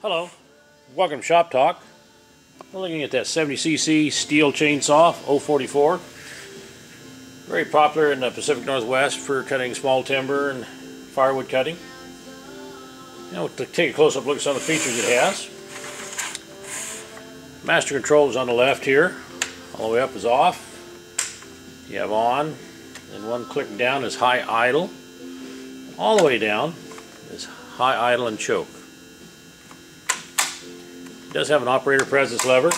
Hello, welcome to Shop Talk. We're looking at that 70cc Stihl chainsaw 044. Very popular in the Pacific Northwest for cutting small timber and firewood cutting. Now to take a close-up look at some of the features it has. Master control is on the left here. All the way up is off. You have on, and one click down is high idle. All the way down is high idle and choke. It does have an operator presence lever.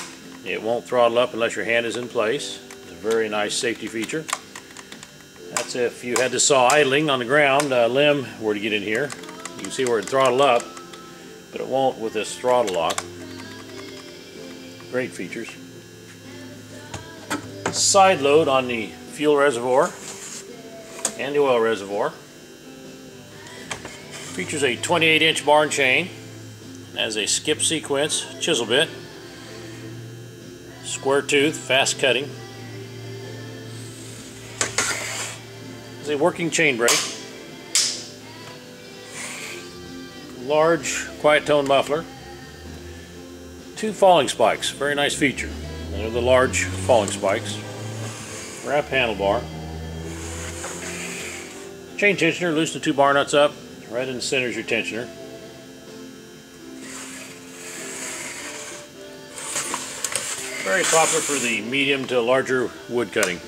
It won't throttle up unless your hand is in place. It's a very nice safety feature. That's if you had the saw idling on the ground, a limb were to get in here. You can see where it throttle up, but it won't with this throttle lock. Great features. Side load on the fuel reservoir and the oil reservoir. Features a 28-inch bar and chain. Has a skip sequence chisel bit, square tooth, fast cutting. Has a working chain brake, large quiet tone muffler, two falling spikes, very nice feature. They're the large falling spikes. Wrap handlebar. Chain tensioner, loosen the two bar nuts up, right in the center is your tensioner. Very popular for the medium to larger wood cutting.